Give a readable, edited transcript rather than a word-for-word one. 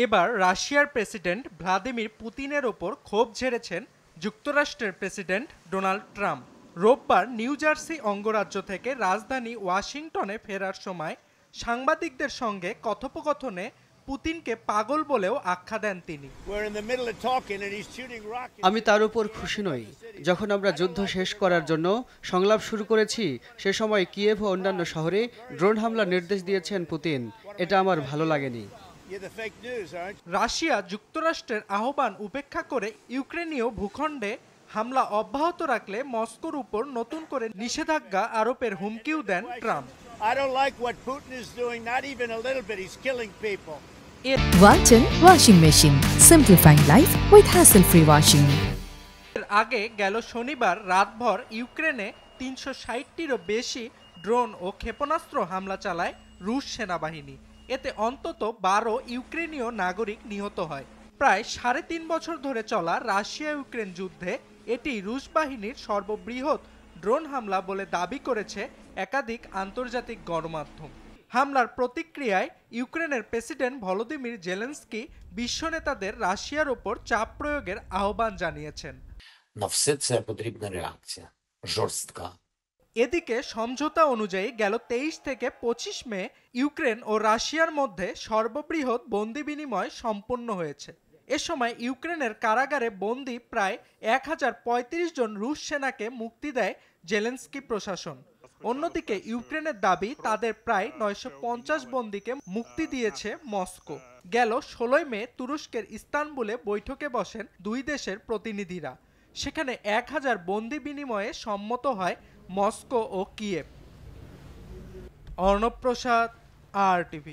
এবার রাশিয়ার president Vladimir পুতিনের ওপর ক্ষোভ ঝেড়েছেন যুক্তরাষ্ট্রের প্রেসিডেন্ট ডোনাল্ড ট্রাম্প। রোববার নিউ জার্সি অঙ্গরাজ্য থেকে রাজধানী ওয়াশিংটনে ফেরার সময় সাংবাদিকদের সঙ্গে কথোপকথনে পুতিনকে পাগল বলেও আখ্যা দেন তিনি। আমি তার উপর খুশি নই। যখন আমরা যুদ্ধ শেষ করার জন্য সংলাপ শুরু করেছি, সে সময় কিয়েভ ও অন্যান্য শহরে ড্রোন হামলার নির্দেশ দিয়েছেন পুতিন। এটা আমার ভালো লাগেনি। রাশিয়া যুক্তরাষ্ট্রের আহ্বান উপেক্ষা করে ইউক্রেনীয় ভূখণ্ডে হামলা অব্যাহত রাখলে মস্কোর উপর নতুন করে নিষেধাজ্ঞা আরোপের হুমকিও দেন Trump. Walton Washing Machine. Simplifying life with hassle-free washing. এর আগে গেল শনিবার রাতভর ইউক্রেনে ৩৬০টিরও বেশি ড্রোন ও ক্ষেপণাস্ত্র হামলা চালায় রুশ সেনাবাহিনী। এতে অন্তত ১২ ইউক্রেনীয় নাগরিক নিহত হয়। প্রায় ৩.৫ বছর ধরে চলা রাশিয়া ইউক্রেন যুদ্ধে এটি রুশ বাহিনীর সর্ববৃহৎ ড্রোন হামলা বলে দাবি করেছে একাধিক আন্তর্জাতিক গণমাধ্যম। হামলার প্রতিক্রিয়ায় ইউক্রেনের প্রেসিডেন্ট ভলোদিমির জেলেনস্কি বিশ্ব নেতাদের রাশিয়ার ওপর চাপ প্রয়োগের আহ্বান জানিয়েছেন। На все це потрібна реакція. Жорстка. এদিকে সমঝোতা অনুযায়ী গেল ২৩ থেকে ২৫ মে ইউক্রেন ও রাশিয়ার মধ্যে সর্ববৃহৎ বন্দি বিনিময় সম্পন্ন হয়েছে। এ সময় ইউক্রেনের কারাগারে বন্দি প্রায় ১০৩৫ জন রুশ সেনাকে মুক্তি দেয় জেলেনস্কি প্রশাসন। অন্যদিকে ইউক্রেনের দাবি তাদের প্রায় ৯৫০ বন্দীকে মুক্তি দিয়েছে মস্কো। গেল ১৬ মে তুরস্কের ইস্তানবুলে বৈঠকে বসেন দুই দেশের প্রতিনিধিরা। সেখানে ১০০০ বন্দি বিনিময়ে সম্মত হয় মস্কো ও কিয়েভ। অর্ণব প্রসাদ, RTV।